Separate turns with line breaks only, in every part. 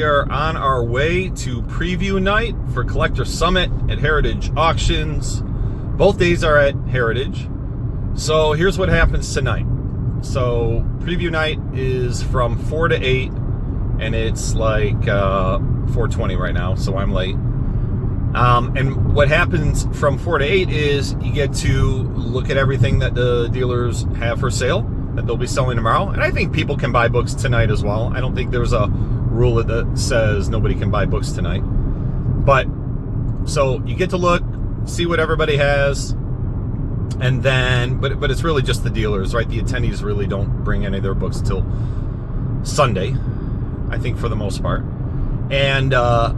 we are on our way to preview night for Collector Summit at Heritage Auctions. Both days are at Heritage. So here's what happens tonight. So preview night is from 4 to 8, and it's like 4:20 right now, so I'm late. And what happens from 4 to 8 is you get to look at everything that the dealers have for sale that they'll be selling tomorrow. And I think people can buy books tonight as well. I don't think there's a rule that says nobody can buy books tonight. But so you get to look, see what everybody has, and then but it's really just the dealers, right? The attendees really don't bring any of their books till Sunday, I think, for the most part. And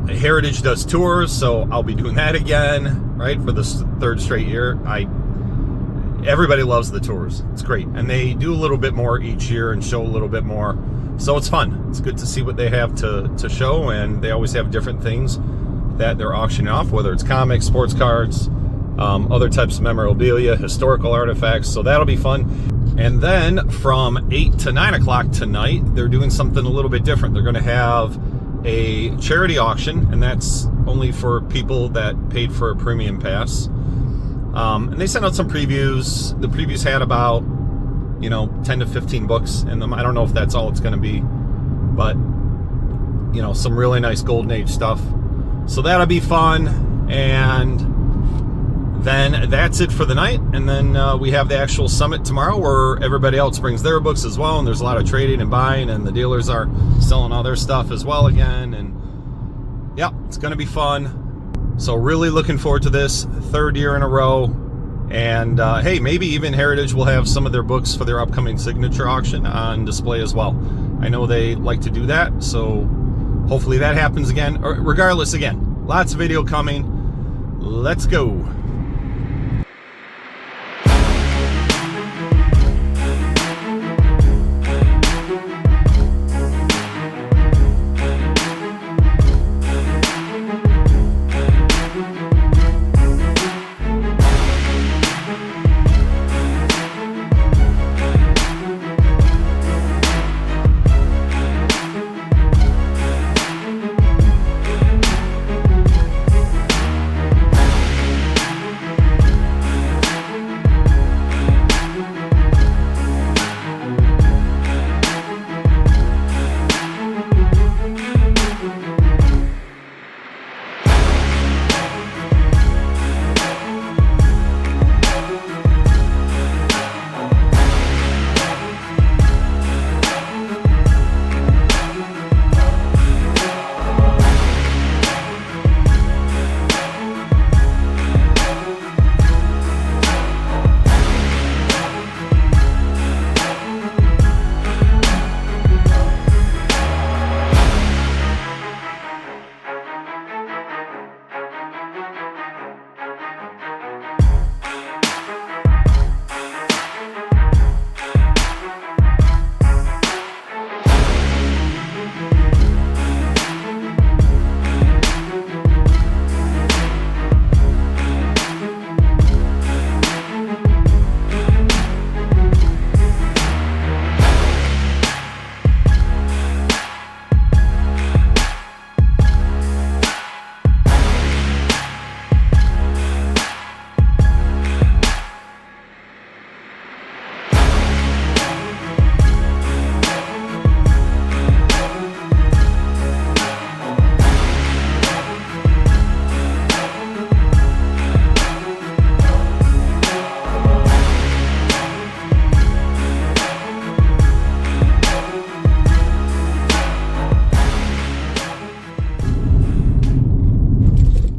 Heritage does tours, so I'll be doing that again, right, for the third straight year. Everybody loves the tours. It's great. And they do a little bit more each year and show a little bit more. So it's fun. It's good to see what they have to show, and they always have different things that they're auctioning off, whether it's comics, sports cards, other types of memorabilia, historical artifacts. So that'll be fun. And then from 8 to 9 o'clock tonight, they're doing something a little bit different. They're going to have a charity auction, and that's only for people that paid for a premium pass. And they sent out some previews. The previews had about 10 to 15 books in them. I don't know if that's all it's going to be, but some really nice Golden Age stuff. So that'll be fun. And then that's it for the night. And then we have the actual summit tomorrow, where everybody else brings their books as well, and there's a lot of trading and buying, and the dealers are selling all their stuff as well again. And yeah, it's going to be fun. So really looking forward to this, third year in a row. And hey, maybe even Heritage will have some of their books for their upcoming signature auction on display as well. I know they like to do that, so hopefully that happens again. Or regardless, again, lots of video coming. Let's go.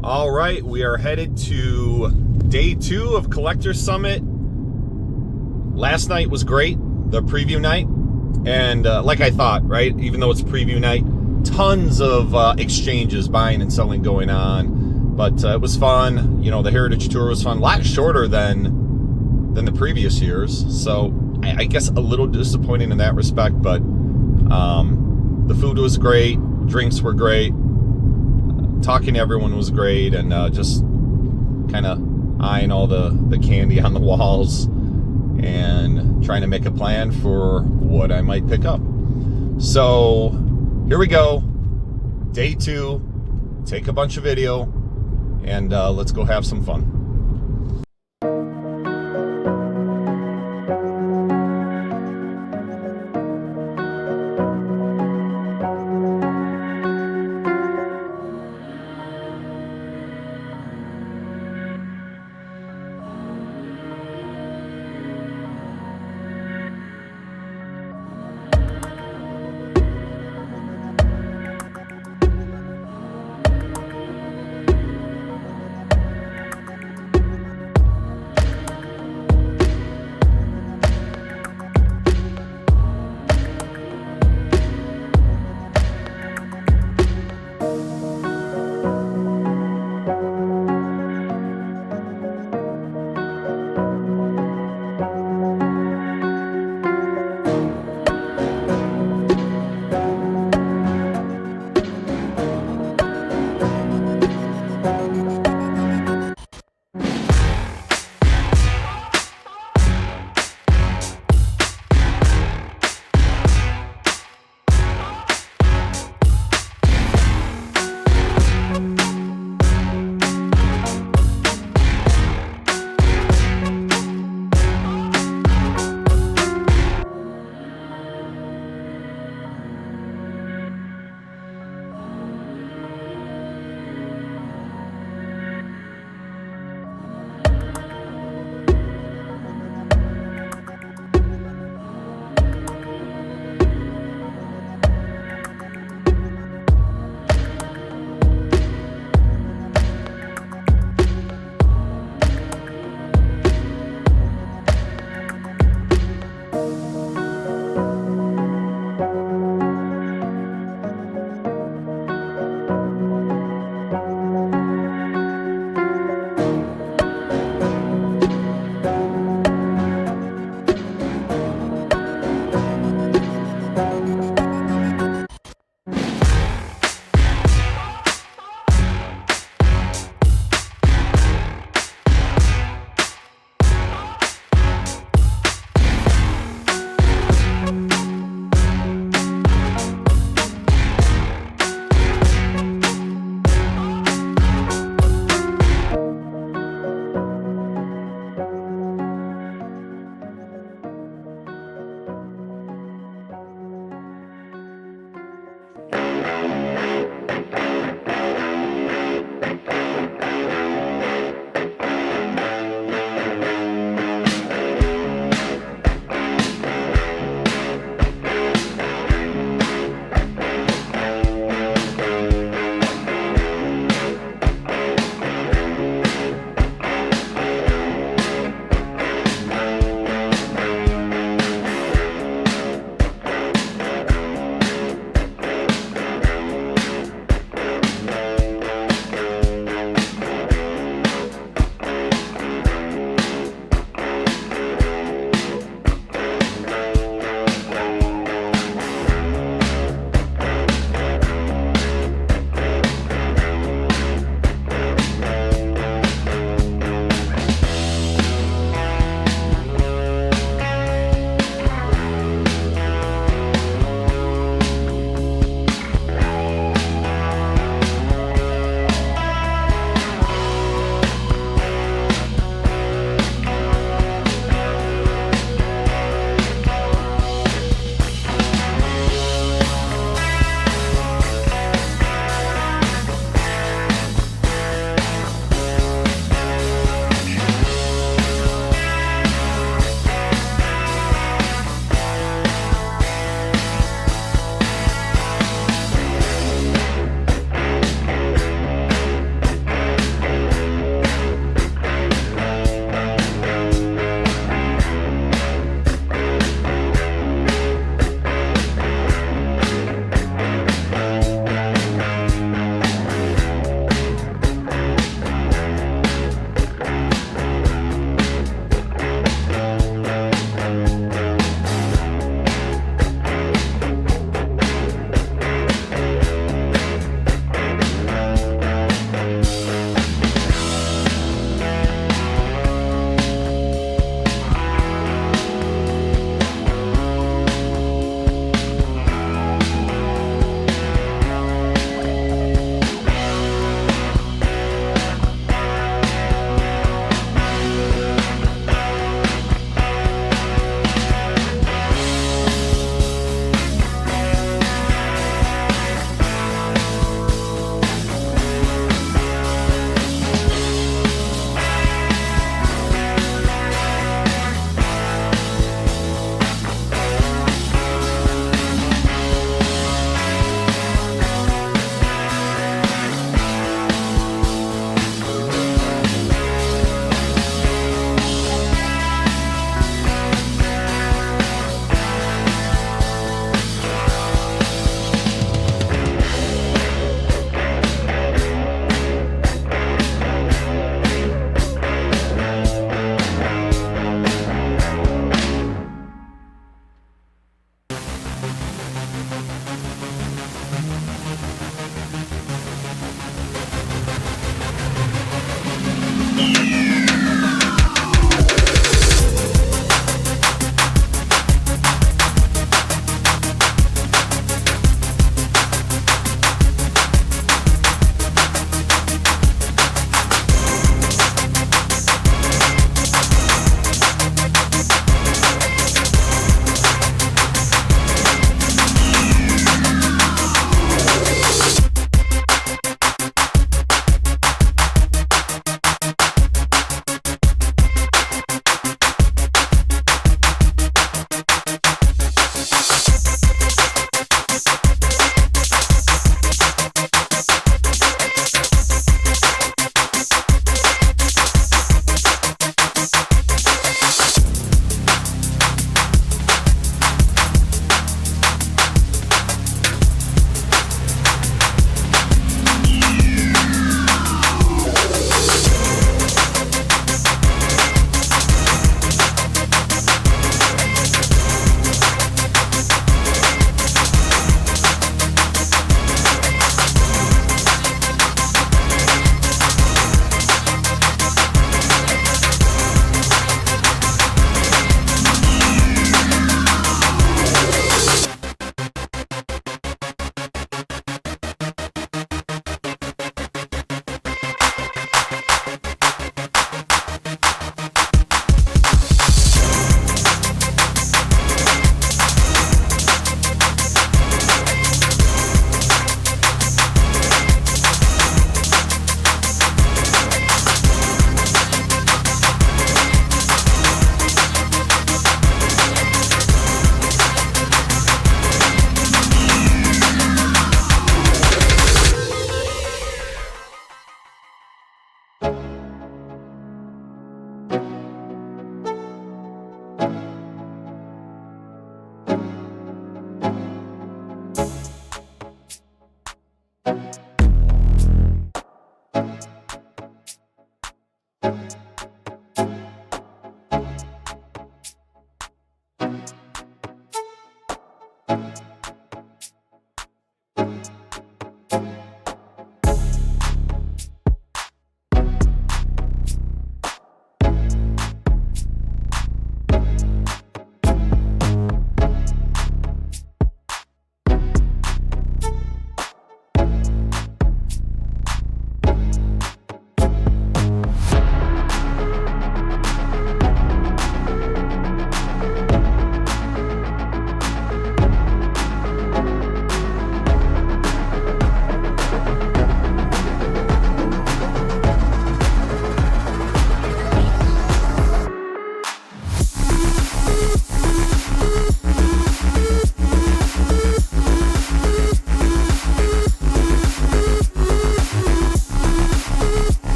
All right, we are headed to day 2 of Collector Summit. Last night was great, the preview night. And like I thought, right, even though it's preview night, tons of exchanges, buying and selling going on. But it was fun. The Heritage Tour was fun. A lot shorter than the previous years. So I guess a little disappointing in that respect. But the food was great. Drinks were great. Talking to everyone was great, and just kind of eyeing all the candy on the walls and trying to make a plan for what I might pick up. So here we go. day 2, take a bunch of video, and let's go have some fun.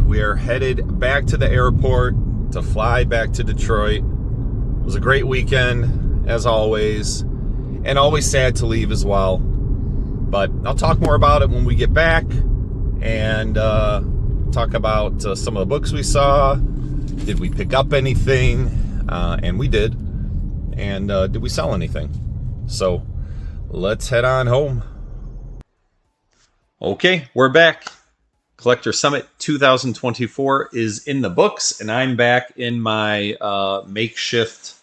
we are headed back to the airport to fly back to Detroit. It was a great weekend, as always, and always sad to leave as well. But I'll talk more about it when we get back, and talk about some of the books we saw. Did we pick up anything? And we did. And did we sell anything? So let's head on home. Okay, we're back. Collector Summit 2024 is in the books, and I'm back in my makeshift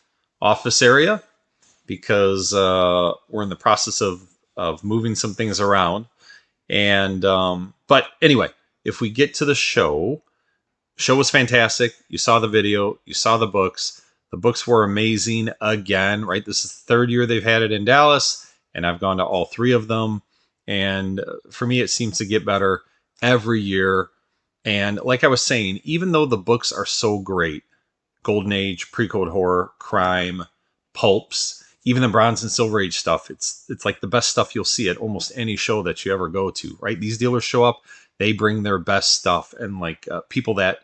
office area because we're in the process of moving some things around. And but anyway, if we get to the show was fantastic. You saw the video, you saw the books. The books were amazing again, right? This is the third year they've had it in Dallas, and I've gone to all three of them. And for me, it seems to get better every year. And like I was saying, even though the books are so great, Golden Age, Pre-Code Horror, Crime, Pulps, even the Bronze and Silver Age stuff, it's like the best stuff you'll see at almost any show that you ever go to, right? These dealers show up, they bring their best stuff. And like people that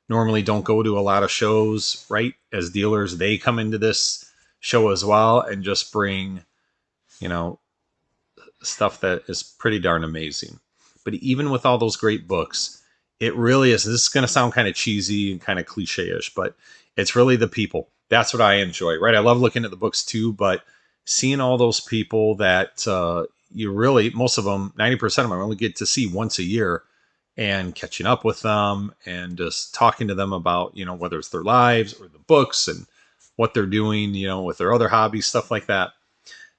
normally don't go to a lot of shows, right? As dealers, they come into this show as well and just bring, stuff that is pretty darn amazing. But even with all those great books, it really is. This is going to sound kind of cheesy and kind of cliche-ish, but it's really the people. That's what I enjoy, right? I love looking at the books too, but seeing all those people that you really, most of them, 90% of them, only get to see once a year, and catching up with them and just talking to them about, whether it's their lives or the books and what they're doing, with their other hobbies, stuff like that.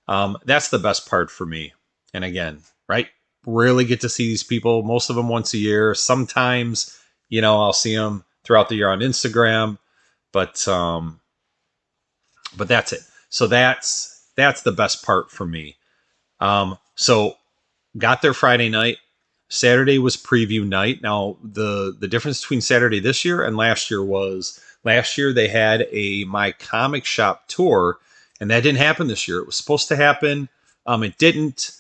That's the best part for me. And again, right? Rarely get to see these people, most of them once a year. Sometimes, I'll see them throughout the year on Instagram, but that's it. So that's the best part for me. So got there Friday night. Saturday was preview night. Now, the difference between Saturday this year and last year was last year they had a My Comic Shop tour, and that didn't happen this year. It was supposed to happen. It didn't.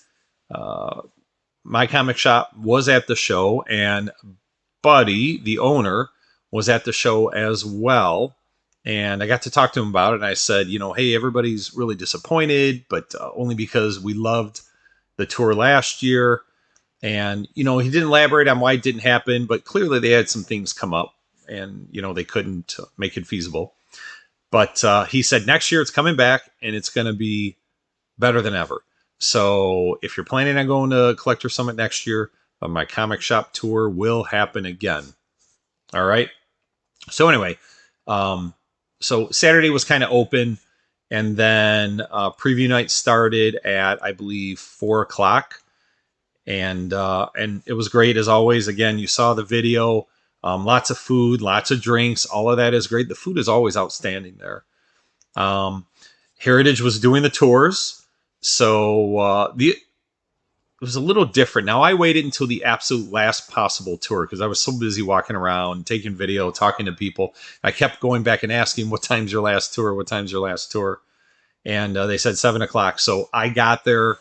My Comic Shop was at the show, and Buddy, the owner, was at the show as well. And I got to talk to him about it. And I said, hey, everybody's really disappointed, but only because we loved the tour last year. And, he didn't elaborate on why it didn't happen, but clearly they had some things come up and, they couldn't make it feasible. But he said next year it's coming back and it's going to be better than ever. So if you're planning on going to Collector Summit next year, My Comic Shop tour will happen again. All right. So anyway, so Saturday was kind of open, and then preview night started at, I believe, 4:00. And it was great as always. Again, you saw the video, lots of food, lots of drinks. All of that is great. The food is always outstanding there. Heritage was doing the tours. So it was a little different. Now, I waited until the absolute last possible tour because I was so busy walking around, taking video, talking to people. I kept going back and asking, what time's your last tour? What time's your last tour? And they said 7:00. So I got there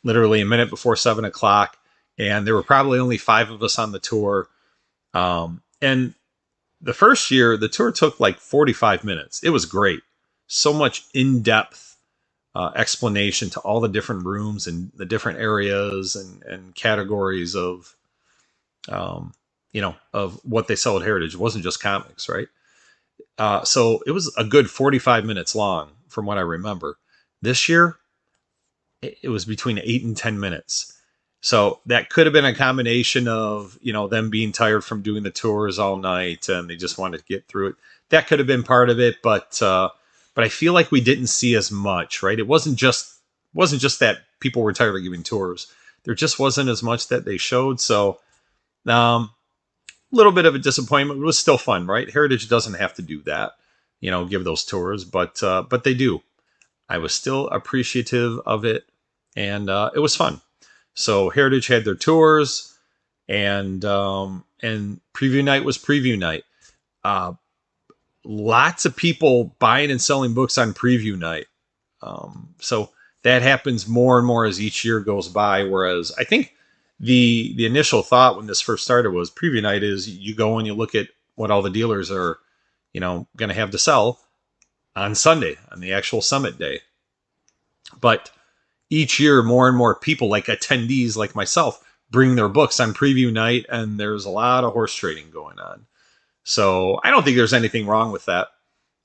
literally a minute before 7:00, and there were probably only 5 of us on the tour. And the first year, the tour took like 45 minutes. It was great. So much in-depth explanation to all the different rooms and the different areas and categories of, of what they sell at Heritage. It wasn't just comics, right? So it was a good 45 minutes long from what I remember. This year, it was between 8 and 10 minutes. So that could have been a combination of, them being tired from doing the tours all night and they just wanted to get through it. That could have been part of it, but I feel like we didn't see as much, right? It wasn't just that people were tired of giving tours. There just wasn't as much that they showed. So a little bit of a disappointment. It was still fun, right? Heritage doesn't have to do that, give those tours, but they do. I was still appreciative of it, and it was fun. So Heritage had their tours, and preview night was preview night. Lots of people buying and selling books on preview night. So that happens more and more as each year goes by. Whereas I think the initial thought when this first started was preview night is you go and you look at what all the dealers are, going to have to sell on Sunday, on the actual summit day. But each year, more and more people, like attendees like myself, bring their books on preview night, and there's a lot of horse trading going on. So I don't think there's anything wrong with that.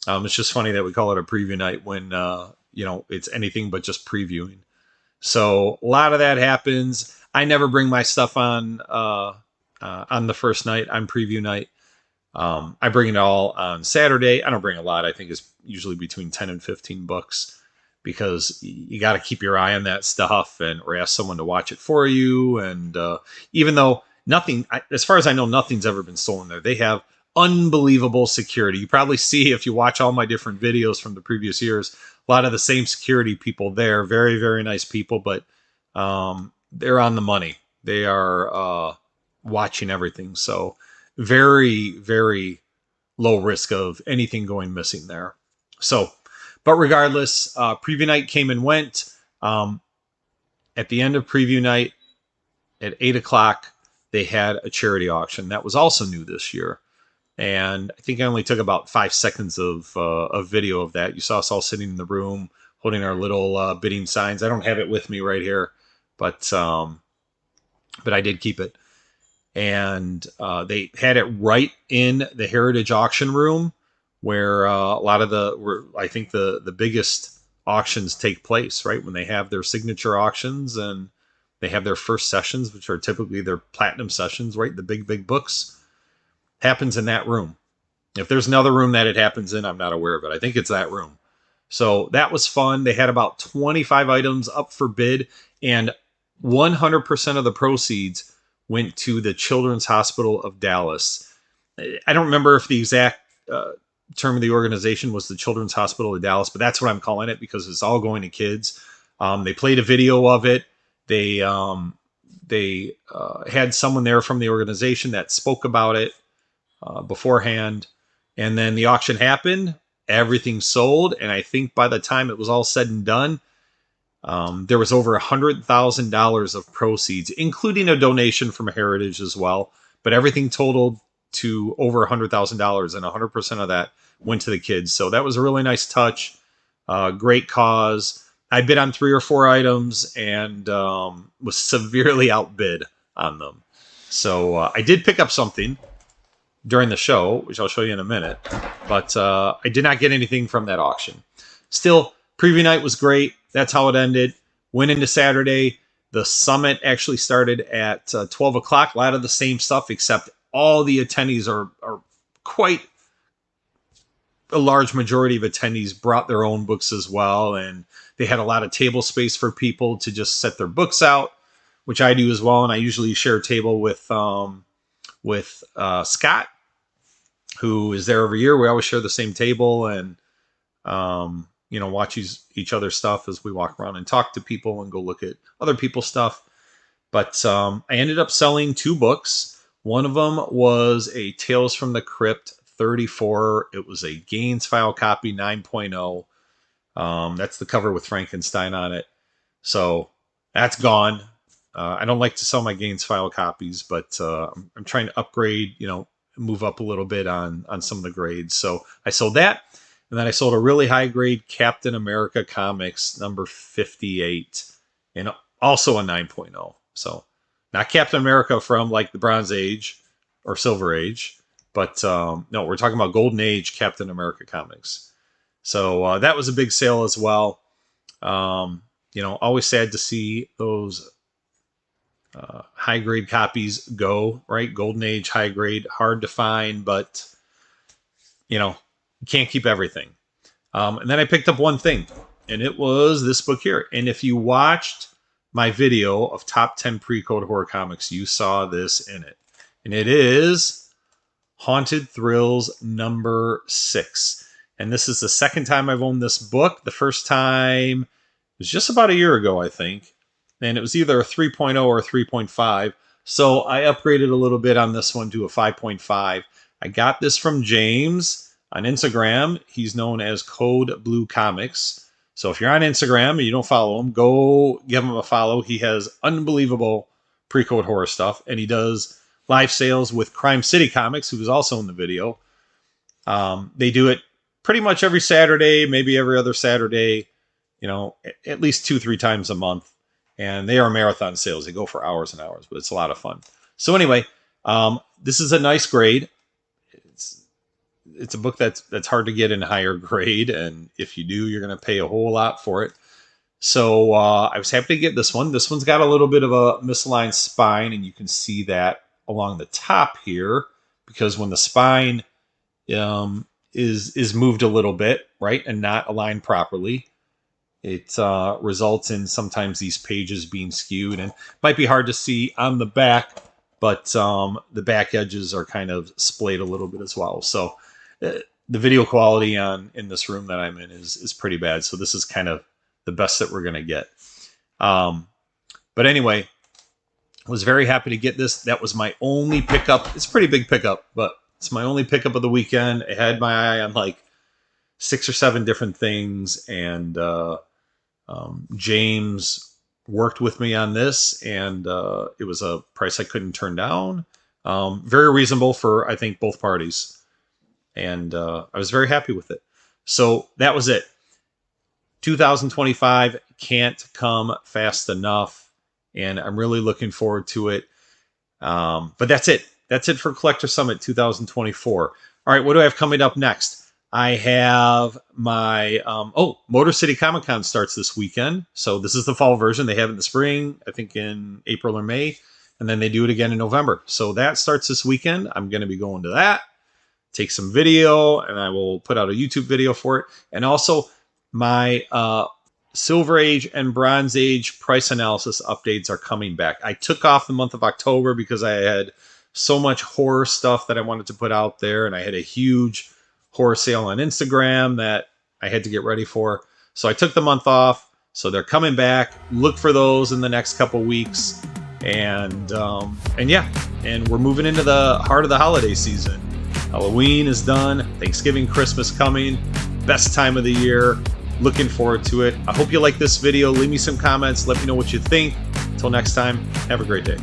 It's just funny that we call it a preview night when, it's anything but just previewing. So a lot of that happens. I never bring my stuff on the first night, on preview night. I bring it all on Saturday. I don't bring a lot. I think it's usually between 10 and 15 books because you got to keep your eye on that stuff or ask someone to watch it for you. And even though nothing, as far as I know, nothing's ever been stolen there. They have unbelievable security. You probably see if you watch all my different videos from the previous years, a lot of the same security people there. Very, very nice people, but they're on the money. They are watching everything. So very, very low risk of anything going missing there. So, but regardless, preview night came and went. At the end of preview night at 8 o'clock, they had a charity auction. That was also new this year. And I think I only took about 5 seconds of video of that. You saw us all sitting in the room holding our little bidding signs. I don't have it with me right here, but I did keep it. And they had it right in the Heritage auction room where a lot of I think the biggest auctions take place, right? When they have their signature auctions and they have their first sessions, which are typically their platinum sessions, right? The big books happens in that room. If there's another room that it happens in, I'm not aware of it. I think it's that room. So that was fun. They had about 25 items up for bid, and 100% of the proceeds went to the Children's Hospital of Dallas. I don't remember if the exact term of the organization was the Children's Hospital of Dallas, but that's what I'm calling it because it's all going to kids. They played a video of it. They had someone there from the organization that spoke about it beforehand. And then the auction happened. Everything sold. And I think by the time it was all said and done, there was over $100,000 of proceeds, including a donation from Heritage as well. But everything totaled to over $100,000, and 100% of that went to the kids. So that was a really nice touch. Great cause. I bid on 3 or 4 items and was severely outbid on them. So I did pick up something during the show, which I'll show you in a minute. But I did not get anything from that auction. Still, preview night was great. That's how it ended. Went into Saturday. The summit actually started at 12 o'clock. A lot of the same stuff, except all the attendees are quite a large majority of attendees brought their own books as well. And they had a lot of table space for people to just set their books out, which I do as well. And I usually share a table with Scott, who is there every year. We always share the same table and, watch each other's stuff as we walk around and talk to people and go look at other people's stuff. But I ended up selling 2 books. One of them was a Tales from the Crypt 34. It was a Gaines file copy 9.0. That's the cover with Frankenstein on it. So that's gone. I don't like to sell my Gaines file copies, but I'm trying to upgrade, move up a little bit on some of the grades. So I sold that. And then I sold a really high grade Captain America Comics number 58 and also a 9.0. So not Captain America from like the Bronze Age or Silver Age, but no, we're talking about Golden Age Captain America Comics. So that was a big sale as well. Always sad to see those high grade copies go, right? Golden Age, high grade, hard to find, but you can't keep everything. And then I picked up one thing, and it was this book here. And if you watched my video of top 10 pre-code horror comics, you saw this in it. And it is Haunted Thrills number 6. And this is the second time I've owned this book. The first time was just about a year ago, I think. And it was either a 3.0 or a 3.5. So I upgraded a little bit on this one to a 5.5. I got this from James on Instagram. He's known as Code Blue Comics. So if you're on Instagram and you don't follow him, go give him a follow. He has unbelievable
pre-code horror stuff, and he does live sales with Crime City Comics, who was also in the video. They do it pretty much every Saturday, maybe every other Saturday, you know, at least 2-3 times a month. And they are marathon sales. They go for hours and hours, but it's a lot of fun. So anyway, this is a nice grade. It's a book that's hard to get in higher grade, and if you do, you're going to pay a whole lot for it. So I was happy to get this one. This one's got a little bit of a misaligned spine, and you can see that along the top here, because when the spine is moved a little bit, right, and not aligned properly, it results in sometimes these pages being skewed, and might be hard to see on the back, but the back edges are kind of splayed a little bit as well. So the video quality in this room that I'm in is pretty bad. So this is kind of the best that we're going to get. But anyway, I was very happy to get this. That was my only pickup. It's a pretty big pickup, but it's my only pickup of the weekend. I had my eye on like 6 or 7 different things, and James worked with me on this, and it was a price I couldn't turn down. Very reasonable for, I think, both parties. And I was very happy with it. So that was it. 2025 can't come fast enough, and I'm really looking forward to it. But that's it. That's it for Collector Summit 2024. All right, what do I have coming up next? I have my, Motor City Comic Con starts this weekend. So this is the fall version. They have it in the spring, I think in April or May, and then they do it again in November. So that starts this weekend. I'm going to be going to that, take some video, and I will put out a YouTube video for it. And also my Silver Age and Bronze Age price analysis updates are coming back. I took off the month of October because I had so much horror stuff that I wanted to put out there, and I had a huge horror sale on Instagram that I had to get ready for. So I took the month off. So they're coming back. Look for those in the next couple weeks. And yeah, and we're moving into the heart of the holiday season. Halloween is done. Thanksgiving, Christmas coming. Best time of the year. Looking forward to it. I hope you like this video. Leave me some comments. Let me know what you think. Until next time, have a great day.